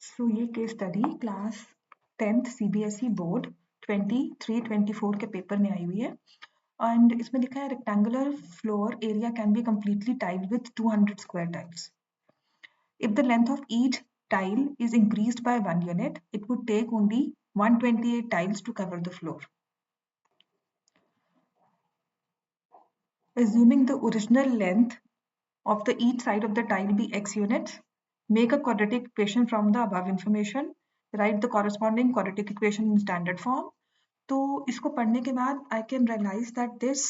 सो ये case study class 10th CBSE board 23-24 के paper में आई हुई है एंड इसमें लिखा है rectangular floor area can be completely tiled with 200 square tiles. If the length of each tile is increased by 1 unit, it would take only 128 tiles to cover the floor. Assuming the original length of the each side of the tile be x units, make a quadratic equation from the above information. Write the corresponding quadratic equation in standard form. तो इसको पढ़ने के बाद I can realize that this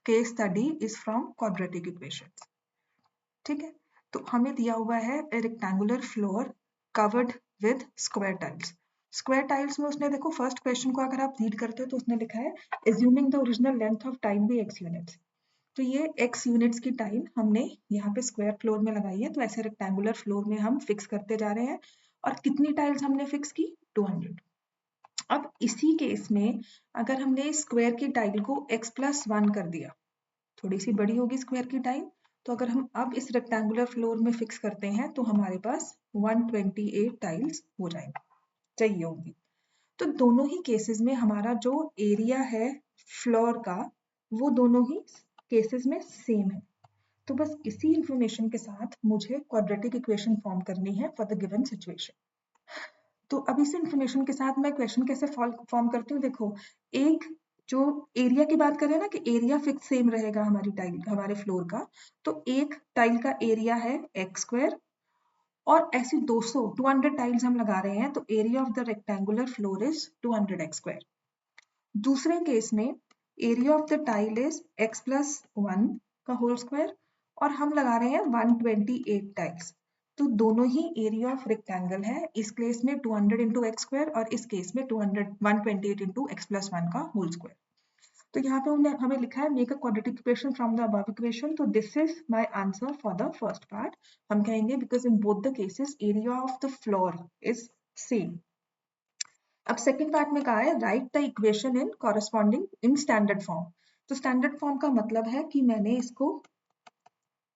case study is from quadratic equations. ठीक है, तो हमें दिया हुआ है a rectangular floor covered with square tiles. Square tiles में उसने देखो फर्स्ट क्वेश्चन को अगर आप रीड करते हो तो उसने लिखा है assuming the original length of tile be x units. तो ये x यूनिट्स की टाइल हमने यहाँ पे स्क्वायर फ्लोर में लगाई है, तो ऐसे रेक्टेंगुलर फ्लोर में हम फिक्स करते जा रहे हैं और कितनी टाइल्स हमने फिक्स की 200. अब इसी केस में अगर हमने स्क्वायर की टाइल को x+1 कर दिया, थोड़ी सी बड़ी होगी स्क्वायर की टाइल, तो अगर हम अब इस रेक्टेंगुलर फ्लोर में फिक्स करते हैं तो हमारे पास 128 टाइल्स हो जाएंगे, चाहिए होंगी. तो दोनों ही केसेस में हमारा जो एरिया है फ्लोर का वो दोनों ही केसेस में सेम है. तो बस इसी इंफॉर्मेशन के साथ मुझे क्वाड्रेटिक इक्वेशन फॉर्म करनी है फॉर द गिवन सिचुएशन. तो अब इस इंफॉर्मेशन के साथ मैं क्वेश्चन कैसे फॉर्म करती हूँ. देखो, एक जो एरिया की बात करें ना कि एरिया फिक्स सेम रहेगा हमारी टाइल हमारे फ्लोर का, तो एक टाइल का एरिया है x² और ऐसी 200 टाइल्स हम लगा रहे हैं, तो area of the rectangular floor is 200x². दूसरे केस में area of the tile is x+1 का होल स्क्वायर और हम लगा रहे हैं 128 टाइल्स. तो दोनों ही एरिया ऑफ रेक्टेंगल है. इस केस में 200 इंटू x² और इस केस में 128 इंटू x+1 का होल स्क्वायर. तो यहाँ पे हमें लिखा है make a quadratic equation from the above equation. तो this is my answer for the first part. हम कहेंगे because in both the cases area of the floor is same. अब सेकंड पार्ट में कहा है write the equation in corresponding in standard form. तो standard form का मतलब है कि मैंने इसको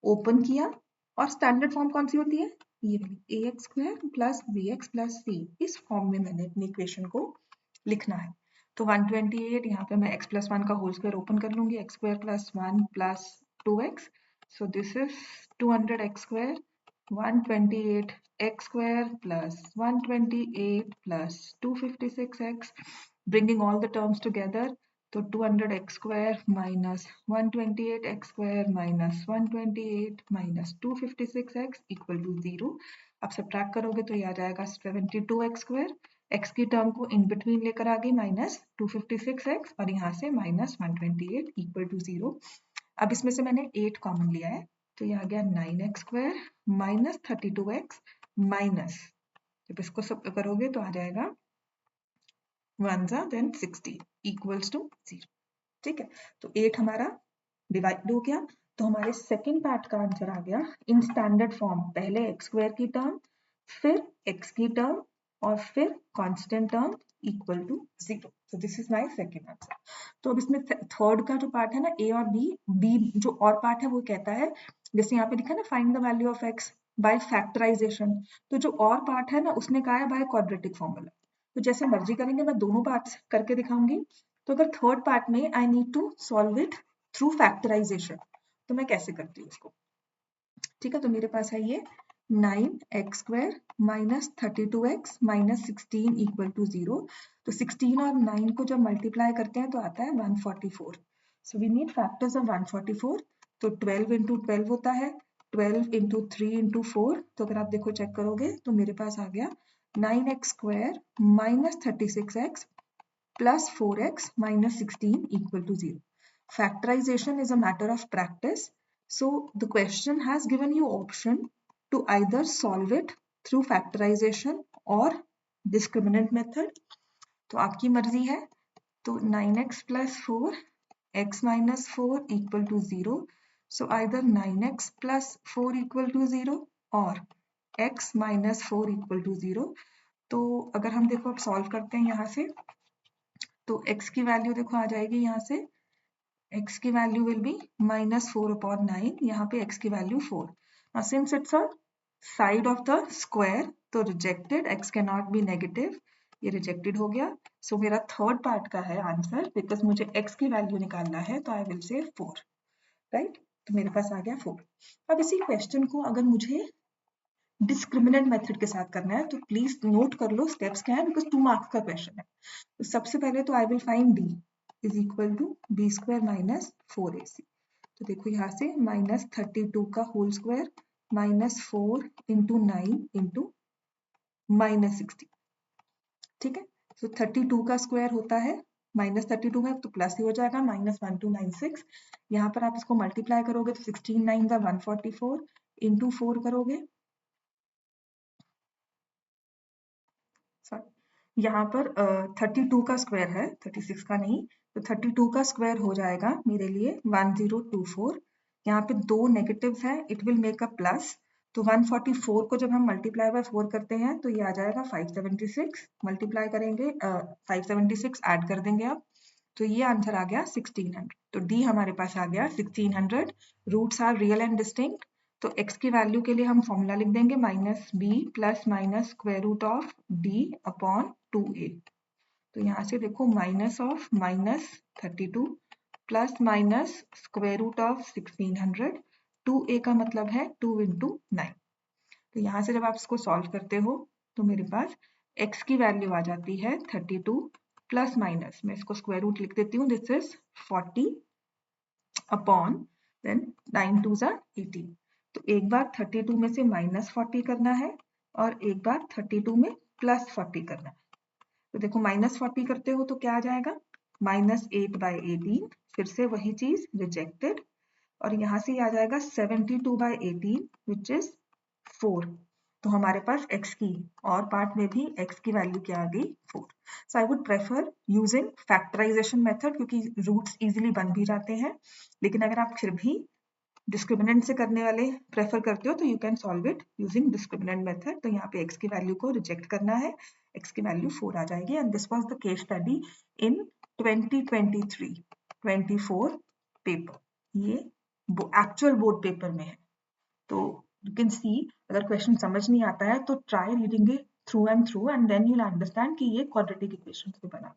ओपन किया और स्टैंडर्ड फॉर्म कौन सी होती है, ये वाली ax² plus bx plus c. इस फॉर्म में मैंने अपनी इक्वेशन को लिखना है. तो 128 यहाँ पे मैं x+1 का होल स्क्वायर ओपन कर लूंगी, x² plus 1 plus 2x. So this is 200x² 128x² plus 128 plus 256x, bringing all the terms together. तो 200x² minus 128x² minus 128 minus 256x equal to 0. अब सब्ट्रैक्ट करोगे तो ये आ जाएगा 72x². x की term को इन बिटवीन लेकर आ गई माइनस 256x और यहाँ से माइनस 128 इक्वल टू 0. अब इसमें से मैंने 8 कॉमन लिया है, तो ये आ गया 9x² माइनस 32x माइनस, जब इसको सब करोगे तो आ जाएगा 1 देन 60 इक्वल्स टू 0. ठीक है, तो 8 हमारा डिवाइड हो गया. तो हमारे सेकेंड पार्ट का आंसर आ गया इन स्टैंडर्ड फॉर्म. पहले x² की टर्म, फिर x की टर्म और फिर कांस्टेंट टर्म इक्वल टू 0. तो this is my second answer. तो अब इसमें थर्ड का जो पार्ट है ना a और b जो और पार्ट है वो कहता है, जैसे यहाँ पे लिखा है ना find the value of x by factorisation, तो जो और पार्ट है ना उसने कहा है बाय क्वाड्रेटिक फॉर्मूला. तो जैसे मर्जी करेंगे, मैं दोनों पार्ट्स करके दिखाऊंगी. तो अगर थर्ड पार्ट में I need to solve it through factorisation, तो मैं कैसे करती हूँ उसको. ठीक है, तो मेरे पास है ये 9x² minus 32x minus 16 equal to 0. तो 16 और 9 को जब मल्टीप्लाई करते हैं तो आता है 144. So we need factors of 144. तो 12 इंटू 12 होता है, 12 इंटू 3 इंटू 4. तो अगर आप देखो चेक करोगे तो मेरे पास आ गया 9x² minus 36x plus 4x minus 16 equal to 0. Factorization is a matter of practice. So the question has given you option to either solve it through factorization or discriminant method. तो आपकी मर्जी है. तो 9x plus 4 x minus 4 equal to 0. So either 9x plus 4 equal to 0 or x minus 4 equal to 0. तो अगर हम देखो अब सॉल्व करते हैं यहाँ से, तो x की वैल्यू देखो आ जाएगी यहाँ से, x की वैल्यू विल बी -4/9. यहाँ पे x की value 4. Now since it's a side of the square, तो rejected, x can not be negative, ये रिजेक्टेड हो गया। सो मेरा थर्ड पार्ट का है आंसर, बिकॉज मुझे x की वैल्यू निकालना है, तो आई विल से 4, राइट। तो मेरे पास आ गया 4। अब इसी क्वेश्चन को अगर मुझे डिस्क्रिमिनेंट मेथड के साथ करना है तो प्लीज नोट कर लो स्टेप्स क्या है, बिकॉज 2 मार्क्स का क्वेश्चन है। तो सबसे पहले तो I will find d is equal to b square minus 4ac। तो देखो यहाँ से -32 का होल स्क्वायर -4 इंटू 9 इंटू -60, ठीक है। तो 32 का स्क्वायर होता है -32 है तो प्लस ही हो जाएगा -1296। यहाँ पर आप इसको मल्टीप्लाई करोगे तो 16 9 का 144 इंटू 4 करोगे, सॉरी यहाँ पर 32 का स्क्वायर है 36 का नहीं, तो 32 का स्क्वायर हो जाएगा मेरे लिए 1024। यहाँ पे 2 नेगेटिव्स है, it will make a plus. तो 144 को जब हम मल्टीप्लाई बाय 4 करते हैं तो ये आ जाएगा 576, मल्टीप्लाई करेंगे 576 ऐड कर देंगे आप, तो ये आंसर आ गया 1600। तो डी हमारे पास आ गया 1600। Roots are real and distinct, तो x की वैल्यू के लिए हम फॉर्मूला लिख देंगे -b plus minus square root of d upon 2a। तो यहाँ से देखो minus of -32 plus minus square root of 1600, 2a का मतलब है 2 इंटू 9। तो यहाँ से जब आप इसको सॉल्व करते हो तो मेरे पास x की वैल्यू आ जाती है 32 प्लस माइनस, मैं इसको स्क्वायर रूट लिख देती हूँ, दिस इज 40 अपॉन देन 9 2 ज़ा 18। तो एक बार 32 में से -40 करना है और एक बार 32 में +40 करना है। तो देखो -40 करते हो तो क्या आ जाएगा -8/18, फिर से वही चीज रिजेक्टेड, और यहाँ से आ जाएगा 72/18 विच इज 4। तो हमारे पास x की और पार्ट में भी x की वैल्यू क्या आ गई 4। So I would prefer using factorization method, क्योंकि रूट्स इजीली बन भी जाते हैं। लेकिन अगर आप फिर भी डिस्क्रिमिनेंट से करने वाले प्रेफर करते हो तो you can solve it using discriminant method. तो यहाँ पे x की वैल्यू को रिजेक्ट करना है, x की वैल्यू 4 आ जाएगी। And this was the case study in 2023-24 paper, ये एक्चुअल बोर्ड पेपर में है। तो यू कैन सी अगर क्वेश्चन समझ नहीं आता है तो try reading it through and then you will understand कि ये क्वाड्रेटिक इक्वेशन से बना।